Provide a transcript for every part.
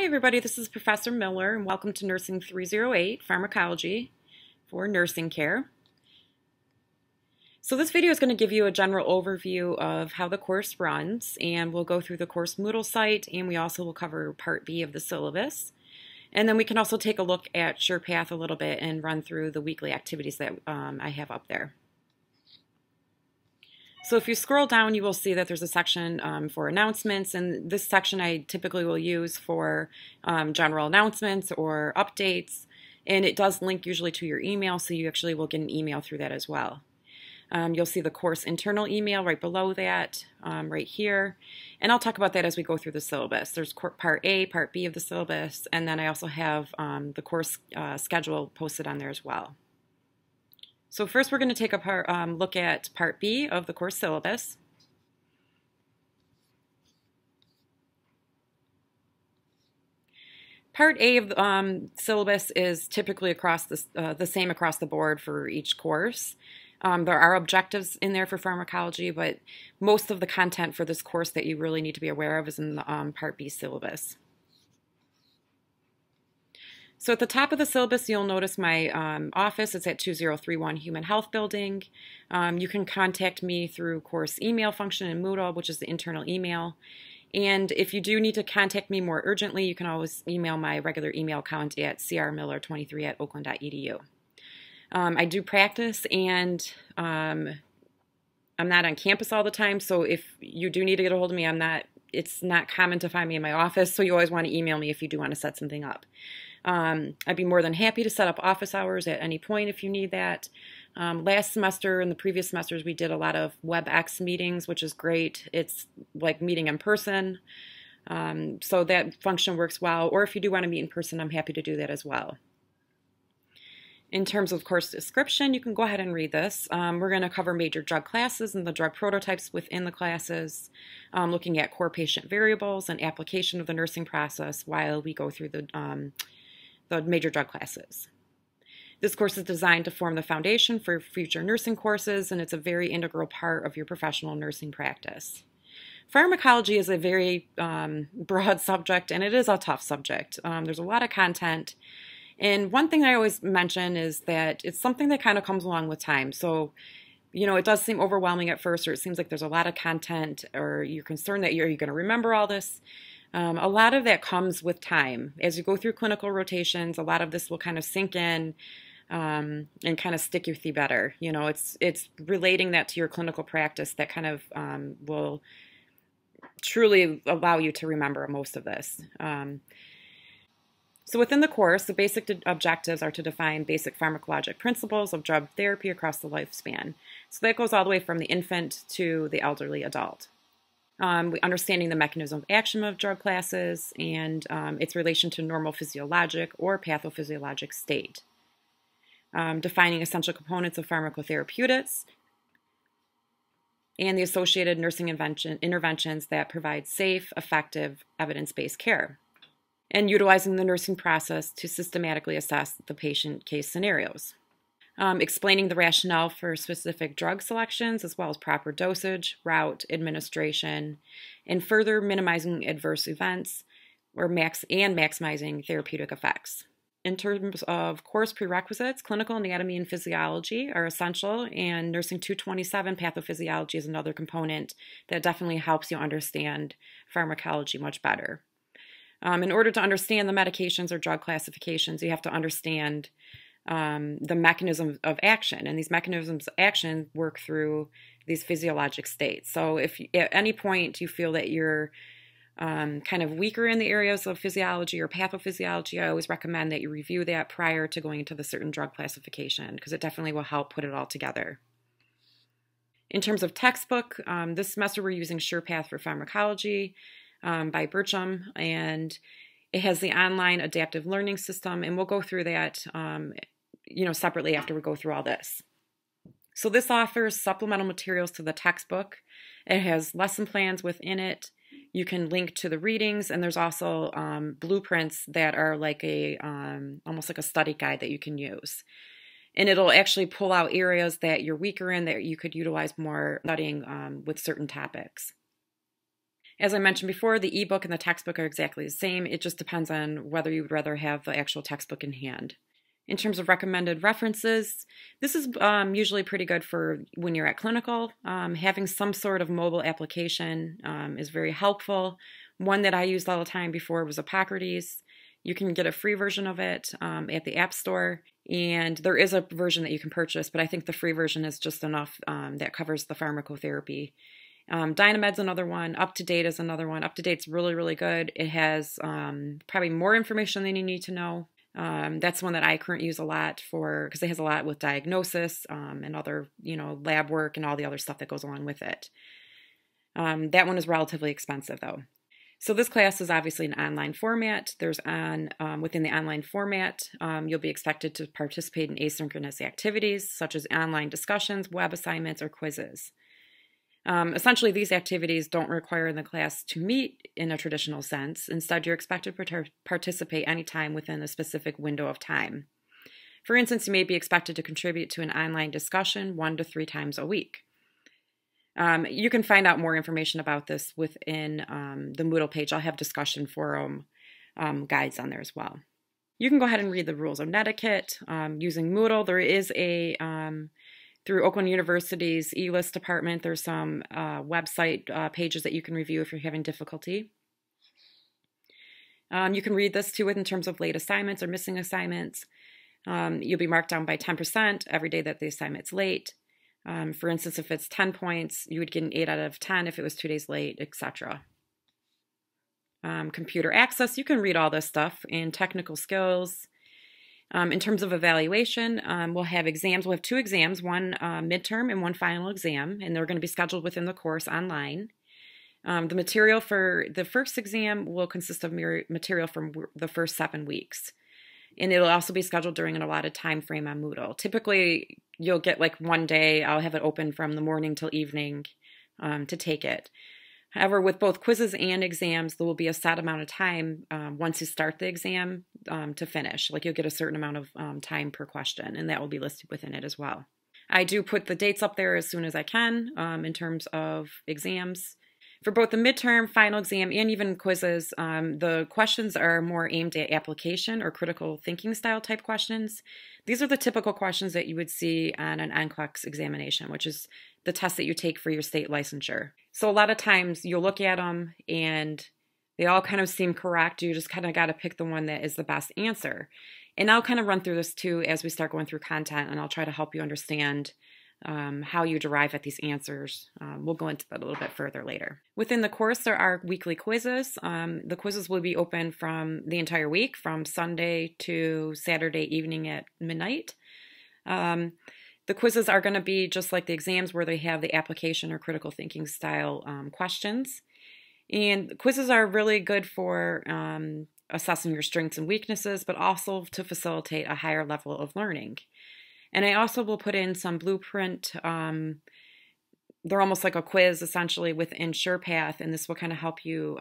Hi everybody, this is Professor Miller and welcome to Nursing 308, Pharmacology for Nursing Care. So this video is going to give you a general overview of how the course runs, and we'll go through the course Moodle site, and we also will cover Part B of the syllabus. And then we can also take a look at SurePath a little bit and run through the weekly activities that I have up there. So if you scroll down, you will see that there's a section for announcements, and this section I typically will use for general announcements or updates, and it does link usually to your email, so you actually will get an email through that as well. You'll see the course internal email right below that, right here, and I'll talk about that as we go through the syllabus. There's Part A, Part B of the syllabus, and then I also have the course schedule posted on there as well. So first we're going to take a look at Part B of the course syllabus. Part A of the syllabus is typically across the same across the board for each course. There are objectives in there for pharmacology, but most of the content for this course that you really need to be aware of is in the Part B syllabus. So at the top of the syllabus, you'll notice my office. It's at 2031 Human Health Building. You can contact me through course email function in Moodle, which is the internal email. And if you do need to contact me more urgently, you can always email my regular email account at crmiller23@oakland.edu. I do practice, and I'm not on campus all the time, so if you do need to get a hold of me, it's not common to find me in my office, so you always want to email me if you do want to set something up. I'd be more than happy to set up office hours at any point if you need that. Last semester and the previous semesters we did a lot of WebEx meetings, which is great. It's like meeting in person, so that function works well. Or if you do want to meet in person, I'm happy to do that as well. In terms of course description, you can go ahead and read this. We're going to cover major drug classes and the drug prototypes within the classes, looking at core patient variables and application of the nursing process while we go through the major drug classes. This course is designed to form the foundation for future nursing courses, and it's a very integral part of your professional nursing practice. Pharmacology is a very broad subject, and it is a tough subject. There's a lot of content, and one thing I always mention is that it's something that kind of comes along with time. So, you know, it does seem overwhelming at first, or it seems like there's a lot of content, or you're concerned that you're going to remember all this. A lot of that comes with time. As you go through clinical rotations, a lot of this will kind of sink in and kind of stick with you better. You know, it's relating that to your clinical practice that kind of will truly allow you to remember most of this. So within the course, the basic objectives are to define basic pharmacologic principles of drug therapy across the lifespan. So that goes all the way from the infant to the elderly adult. Understanding the mechanism of action of drug classes and its relation to normal physiologic or pathophysiologic state. Defining essential components of pharmacotherapeutics and the associated nursing interventions that provide safe, effective, evidence-based care. And utilizing the nursing process to systematically assess the patient case scenarios. Explaining the rationale for specific drug selections, as well as proper dosage, route, administration, and further minimizing adverse events or maximizing therapeutic effects. In terms of course prerequisites, clinical anatomy and physiology are essential, and Nursing 227 pathophysiology is another component that definitely helps you understand pharmacology much better. In order to understand the medications or drug classifications, you have to understand the mechanisms of action, and these mechanisms of action work through these physiologic states. So if at any point you feel that you're kind of weaker in the areas of physiology or pathophysiology, I always recommend that you review that prior to going into the certain drug classification, because it definitely will help put it all together. In terms of textbook, this semester we're using SurePath for Pharmacology by Bircham, and it has the online adaptive learning system, and we'll go through that separately after we go through all this. So this offers supplemental materials to the textbook. It has lesson plans within it. You can link to the readings, and there's also blueprints that are like almost like a study guide that you can use. And it'll actually pull out areas that you're weaker in that you could utilize more studying with certain topics. As I mentioned before, the ebook and the textbook are exactly the same. It just depends on whether you would rather have the actual textbook in hand. In terms of recommended references, this is usually pretty good for when you're at clinical. Having some sort of mobile application is very helpful. One that I used all the time before was Epocrates. You can get a free version of it at the App Store, and there is a version that you can purchase, but I think the free version is just enough that covers the pharmacotherapy. Dynamed's another one. UpToDate is another one. UpToDate's really, really good. It has probably more information than you need to know. That's one that I currently use a lot for, because it has a lot with diagnosis and other, lab work and all the other stuff that goes along with it. That one is relatively expensive though. So this class is obviously an online format. Within the online format, you'll be expected to participate in asynchronous activities such as online discussions, web assignments, or quizzes. Essentially, these activities don't require the class to meet in a traditional sense. Instead, you're expected to participate anytime within a specific window of time. For instance, you may be expected to contribute to an online discussion 1 to 3 times a week. You can find out more information about this within the Moodle page. I'll have discussion forum guides on there as well. You can go ahead and read the rules of netiquette using Moodle. There is through Oakland University's eList department, there's some website pages that you can review if you're having difficulty. You can read this too in terms of late assignments or missing assignments. You'll be marked down by 10% every day that the assignment's late. For instance, if it's 10 points, you would get an 8 out of 10 if it was 2 days late, etc. Computer access, you can read all this stuff. And technical skills. In terms of evaluation, we'll have exams. We'll have 2 exams, one midterm and one final exam, and they're going to be scheduled within the course online. The material for the first exam will consist of material from the first 7 weeks. And it'll also be scheduled during an allotted time frame on Moodle. Typically, you'll get like one day, I'll have it open from the morning till evening to take it. However, with both quizzes and exams, there will be a set amount of time once you start the exam to finish. Like you'll get a certain amount of time per question, and that will be listed within it as well. I do put the dates up there as soon as I can in terms of exams. For both the midterm, final exam, and even quizzes, the questions are more aimed at application or critical thinking style type questions. These are the typical questions that you would see on an NCLEX examination, which is the test that you take for your state licensure. So a lot of times you'll look at them and they all kind of seem correct. You just kind of got to pick the one that is the best answer. And I'll kind of run through this too as we start going through content, and I'll try to help you understand how you derive at these answers. We'll go into that a little bit further later. Within the course, there are weekly quizzes. The quizzes will be open from the entire week, from Sunday to Saturday evening at midnight. The quizzes are going to be just like the exams, where they have the application or critical thinking style questions. And quizzes are really good for assessing your strengths and weaknesses, but also to facilitate a higher level of learning. And I also will put in some blueprint. They're almost like a quiz, essentially, within SurePath, and this will kind of help you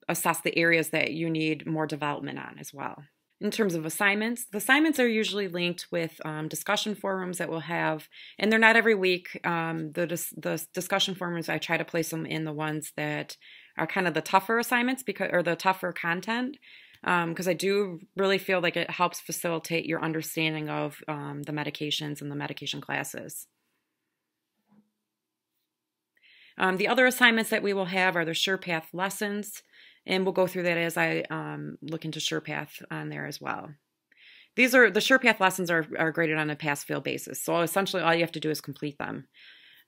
assess the areas that you need more development on as well. In terms of assignments, the assignments are usually linked with discussion forums that we'll have, and they're not every week. The discussion forums, I try to place them in the ones that are kind of the tougher assignments or the tougher content. Because I do really feel like it helps facilitate your understanding of the medications and the medication classes. The other assignments that we will have are the SurePath lessons, and we'll go through that as I look into SurePath on there as well. The SurePath lessons are graded on a pass-fail basis, so essentially all you have to do is complete them.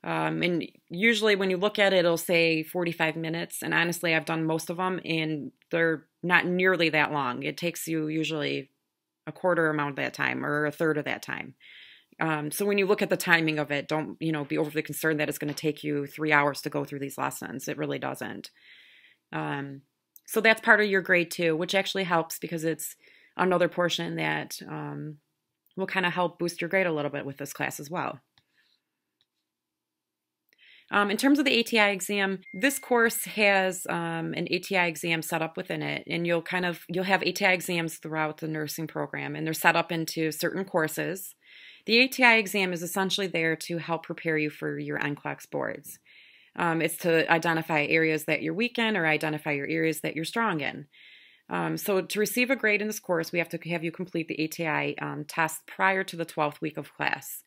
And usually when you look at it, it'll say 45 minutes. And honestly, I've done most of them and they're not nearly that long. It takes you usually a quarter amount of that time or a third of that time. So when you look at the timing of it, don't, be overly concerned that it's going to take you 3 hours to go through these lessons. It really doesn't. So that's part of your grade too, which actually helps because it's another portion that will kind of help boost your grade a little bit with this class as well. In terms of the ATI exam, this course has an ATI exam set up within it, and you'll have ATI exams throughout the nursing program, and they're set up into certain courses. The ATI exam is essentially there to help prepare you for your NCLEX boards. It's to identify areas that you're weak in or identify your areas that you're strong in. So to receive a grade in this course, we have to have you complete the ATI test prior to the 12th week of class.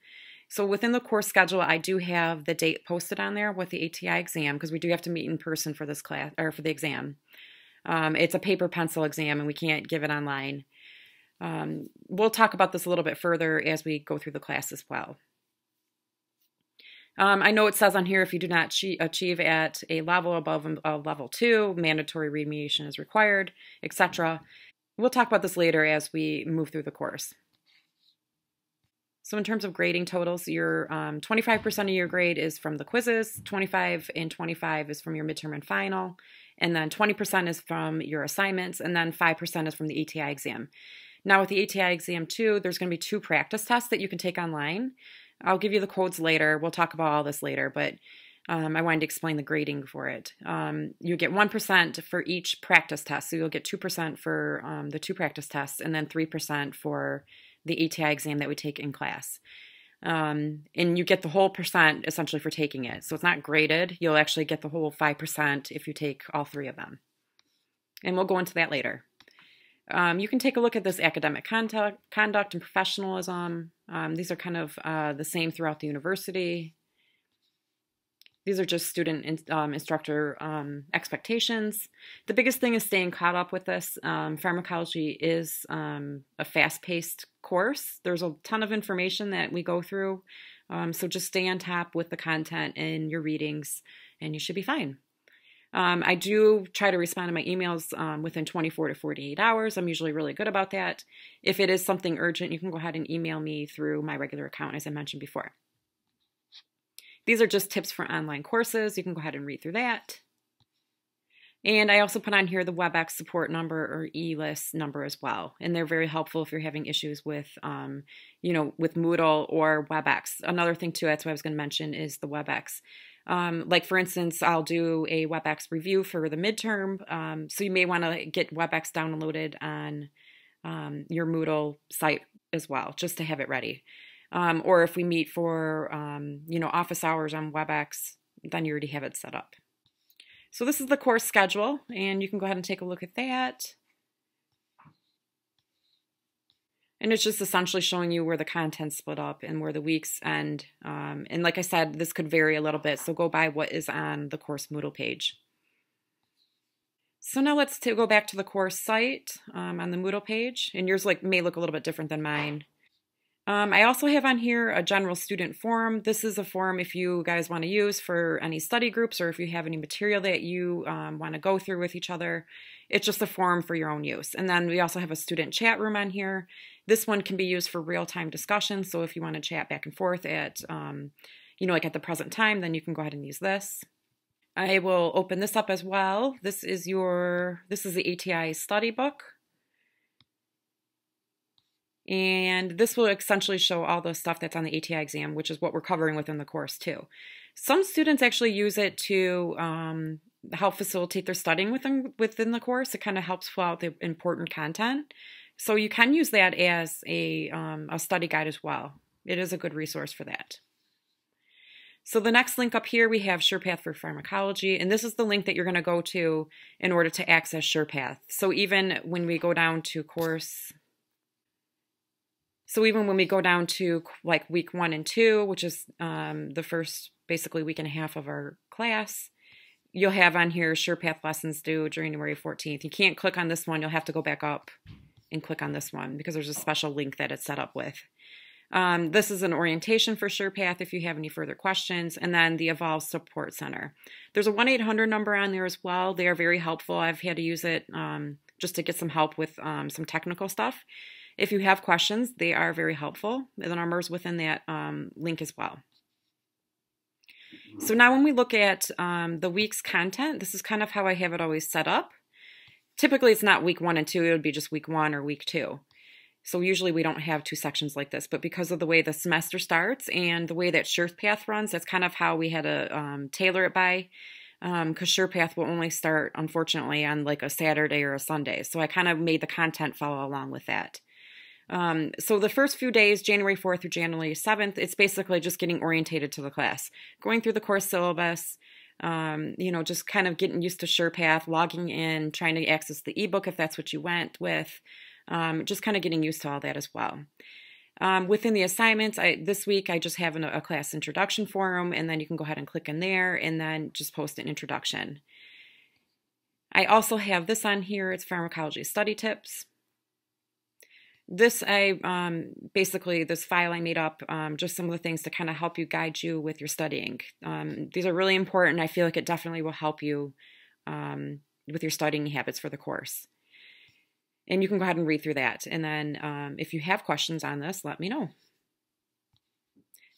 So within the course schedule, I do have the date posted on there with the ATI exam, because we do have to meet in person for this class, or for the exam. It's a paper pencil exam and we can't give it online. We'll talk about this a little bit further as we go through the class as well. I know it says on here, if you do not achieve at a level above level 2, mandatory remediation is required, etc. We'll talk about this later as we move through the course. So in terms of grading totals, your 25% of your grade is from the quizzes, 25 and 25 is from your midterm and final, and then 20% is from your assignments, and then 5% is from the ATI exam. Now with the ATI exam too, there's going to be 2 practice tests that you can take online. I'll give you the codes later. We'll talk about all this later, but I wanted to explain the grading for it. You get 1% for each practice test, so you'll get 2% for the 2 practice tests, and then 3% for the ATI exam that we take in class. And you get the whole percent essentially for taking it. So it's not graded. You'll actually get the whole 5% if you take all 3 of them. And we'll go into that later. You can take a look at this academic conduct and professionalism. These are kind of the same throughout the university. These are just student instructor expectations. The biggest thing is staying caught up with this. Pharmacology is a fast-paced course. There's a ton of information that we go through. So just stay on top with the content in your readings and you should be fine. I do try to respond to my emails within 24 to 48 hours. I'm usually really good about that. If it is something urgent, you can go ahead and email me through my regular account, as I mentioned before. These are just tips for online courses. You can go ahead and read through that. And I also put on here the WebEx support number or eList number as well. And they're very helpful if you're having issues with, with Moodle or WebEx. Another thing too, that's what I was going to mention, is the WebEx. Like for instance, I'll do a WebEx review for the midterm. So you may want to get WebEx downloaded on your Moodle site as well, just to have it ready. Or if we meet for, office hours on WebEx, then you already have it set up. So this is the course schedule, and you can go ahead and take a look at that. And it's just essentially showing you where the content's split up and where the weeks end. And like I said, this could vary a little bit, so go by what is on the course Moodle page. So now let's go back to the course site on the Moodle page, and yours may look a little bit different than mine. I also have on here a general student forum. This is a forum if you guys want to use for any study groups or if you have any material that you want to go through with each other. It's just a forum for your own use. And then we also have a student chat room on here. This one can be used for real-time discussion. So if you want to chat back and forth at, at the present time, then you can go ahead and use this. I will open this up as well. This is the ATI study book. And this will essentially show all the stuff that's on the ATI exam, which is what we're covering within the course too. Some students actually use it to help facilitate their studying within the course. It kind of helps pull out the important content. So you can use that as a study guide as well. It is a good resource for that. So the next link up here, we have SurePath for Pharmacology, and this is the link that you're going to go to in order to access SurePath. So even when we go down to week 1 and 2, which is the first basically week and a half of our class, you'll have on here SurePath lessons due January 14th. You can't click on this one. You'll have to go back up and click on this one because there's a special link that it's set up with. This is an orientation for SurePath if you have any further questions, and then the Evolve Support Center. There's a 1-800 number on there as well. They are very helpful. I've had to use it just to get some help with some technical stuff. If you have questions, they are very helpful. The number's within that link as well. So now when we look at the week's content, this is kind of how I have it always set up. Typically, it's not week 1 and 2. It would be just week 1 or week 2. So usually we don't have 2 sections like this. But because of the way the semester starts and the way that SurePath runs, that's kind of how we had to tailor it by. Because SurePath will only start, unfortunately, on a Saturday or a Sunday. So I kind of made the content follow along with that. So the first few days, January 4th through January 7th, it's basically just getting orientated to the class, going through the course syllabus, Just kind of getting used to SurePath, logging in, trying to access the ebook if that's what you went with, just kind of getting used to all that as well. Within the assignments, this week I just have a class introduction forum, and then you can go ahead and click in there and then just post an introduction. I also have this on here. It's pharmacology study tips. This basically this file I made up, just some of the things to kind of help you guide you with your studying. These are really important. I feel like it definitely will help you with your studying habits for the course. And you can go ahead and read through that. And then if you have questions on this, let me know.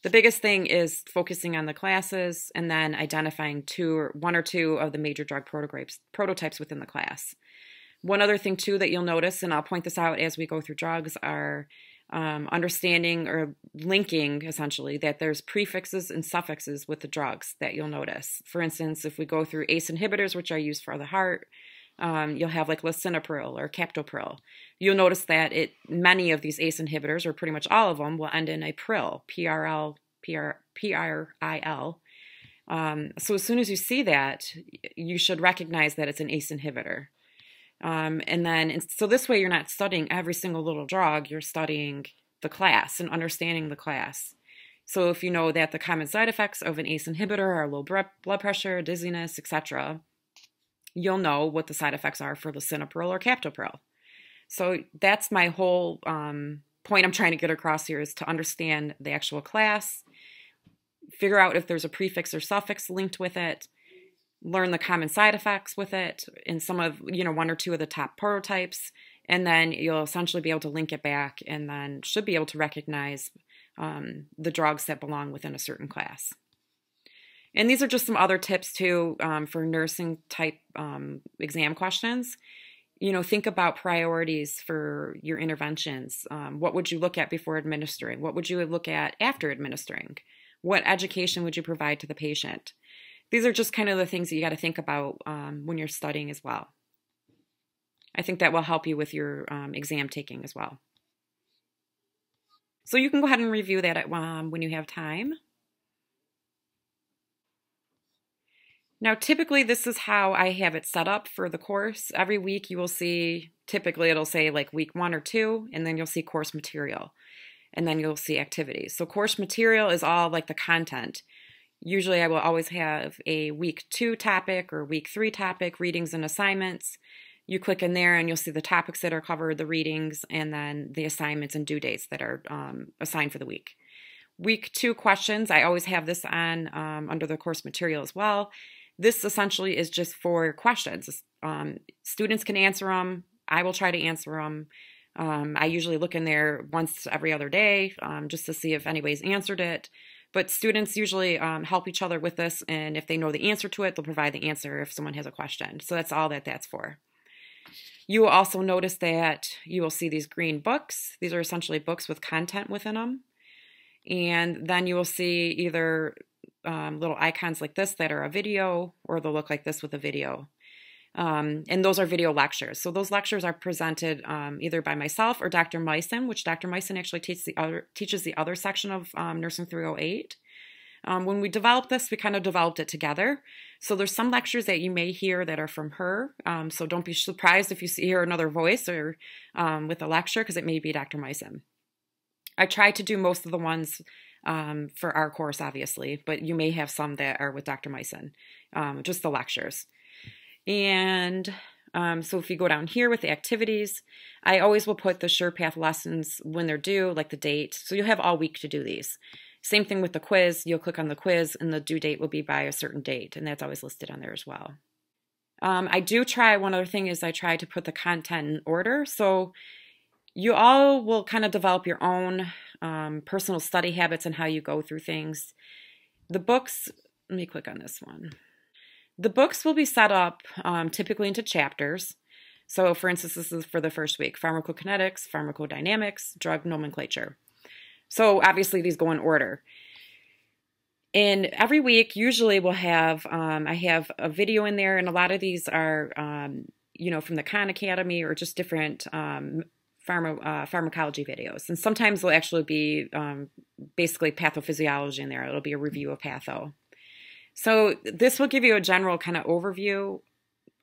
The biggest thing is focusing on the classes and then identifying one or two of the major drug prototypes within the class. One other thing too that you'll notice, and I'll point this out as we go through drugs, are understanding or linking essentially that there's prefixes and suffixes with the drugs that you'll notice. For instance, if we go through ACE inhibitors, which are used for the heart, you'll have like lisinopril or captopril. You'll notice that many of these ACE inhibitors, or pretty much all of them, will end in a pril, P-R-I-L. So as soon as you see that, you should recognize that it's an ACE inhibitor. So this way you're not studying every single little drug, you're studying the class and understanding the class. So if you know that the common side effects of an ACE inhibitor are low blood pressure, dizziness, etc., you'll know what the side effects are for lisinopril or captopril. So that's my whole point I'm trying to get across here, is to understand the actual class, figure out if there's a prefix or suffix linked with it, learn the common side effects with it in some of, one or two of the top prototypes, and then you'll essentially be able to link it back and then should be able to recognize the drugs that belong within a certain class. And these are just some other tips too for nursing type exam questions. Think about priorities for your interventions. What would you look at before administering? What would you look at after administering? What education would you provide to the patient? These are just kind of the things that you got to think about when you're studying as well. I think that will help you with your exam taking as well. So you can go ahead and review that when you have time. Now, typically, this is how I have it set up for the course. Every week you will see, typically it'll say like week 1 or 2, and then you'll see course material, and then you'll see activities. So course material is all like the content. Usually I will always have a week 2 topic or week 3 topic, readings and assignments. You click in there and you'll see the topics that are covered, the readings, and then the assignments and due dates that are assigned for the week. Week 2 questions, I always have this on under the course material as well. This essentially is just for questions. Students can answer them. I will try to answer them. I usually look in there once every other day just to see if anybody's answered it. But students usually help each other with this, and if they know the answer to it, they'll provide the answer if someone has a question. So that's all that's for. You will also notice that you will see these green books. These are essentially books with content within them. And then you will see either little icons like this that are a video, or they'll look like this with a video. And those are video lectures. So those lectures are presented either by myself or Dr. Meissen, which Dr. Meissen actually teaches the other section of Nursing 308. When we developed this, we kind of developed it together. So there's some lectures that you may hear that are from her. So don't be surprised if you hear another voice or with a lecture, because it may be Dr. Meissen. I tried to do most of the ones for our course, obviously, but you may have some that are with Dr. Meissen, just the lectures. And so if you go down here with the activities, I always will put the SurePath lessons when they're due, like the date. So you'll have all week to do these. Same thing with the quiz. You'll click on the quiz and the due date will be by a certain date, and that's always listed on there as well. I do try, one other thing is I try to put the content in order. So you all will kind of develop your own personal study habits and how you go through things. The books, let me click on this one. The books will be set up typically into chapters. So for instance, this is for the first week: pharmacokinetics, pharmacodynamics, drug nomenclature. So obviously these go in order. And every week, usually we'll have, I have a video in there, and a lot of these are, from the Khan Academy or just different pharmacology videos. And sometimes they'll actually be basically pathophysiology in there. It'll be a review of patho. So this will give you a general kind of overview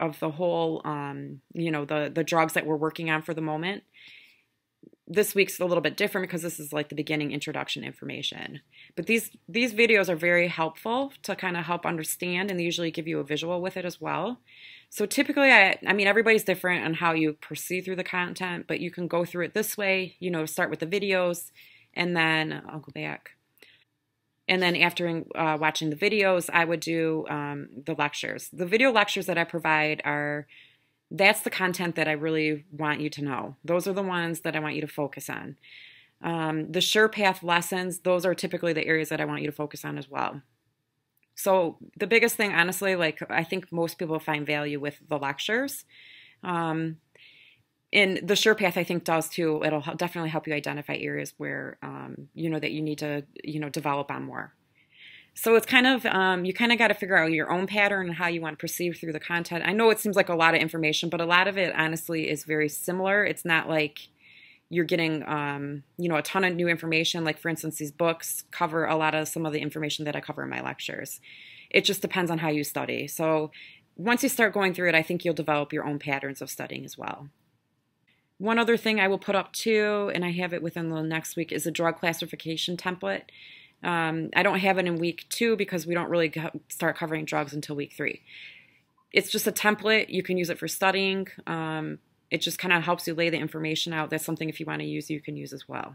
of the whole, the drugs that we're working on for the moment. This week's a little bit different because this is like the beginning introduction information. But these videos are very helpful to kind of help understand, and they usually give you a visual with it as well. So typically, I mean, everybody's different on how you proceed through the content, but you can go through it this way, start with the videos, and then I'll go back. And then after watching the videos, I would do the lectures. The video lectures that I provide that's the content that I really want you to know. Those are the ones that I want you to focus on. The SurePath lessons, those are typically the areas that I want you to focus on as well. So the biggest thing, honestly, like I think most people find value with the lectures. And the SurePath, I think, does too. It'll definitely help you identify areas where, that you need to, develop on more. So it's kind of, you kind of got to figure out your own pattern and how you want to proceed through the content. I know it seems like a lot of information, but a lot of it, honestly, is very similar. It's not like you're getting, a ton of new information. Like, for instance, these books cover a lot of some of the information that I cover in my lectures. It just depends on how you study. So once you start going through it, I think you'll develop your own patterns of studying as well. One other thing I will put up too, and I have it within the next week, is a drug classification template. I don't have it in week 2 because we don't really start covering drugs until week 3. It's just a template. You can use it for studying. It just kind of helps you lay the information out. That's something if you want to use, you can use as well.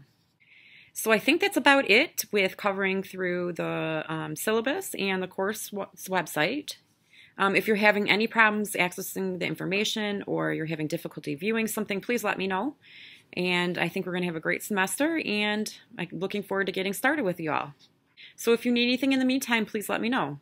So I think that's about it with covering through the syllabus and the course website. If you're having any problems accessing the information or you're having difficulty viewing something, please let me know. And I think we're going to have a great semester, and I'm looking forward to getting started with you all. So if you need anything in the meantime, please let me know.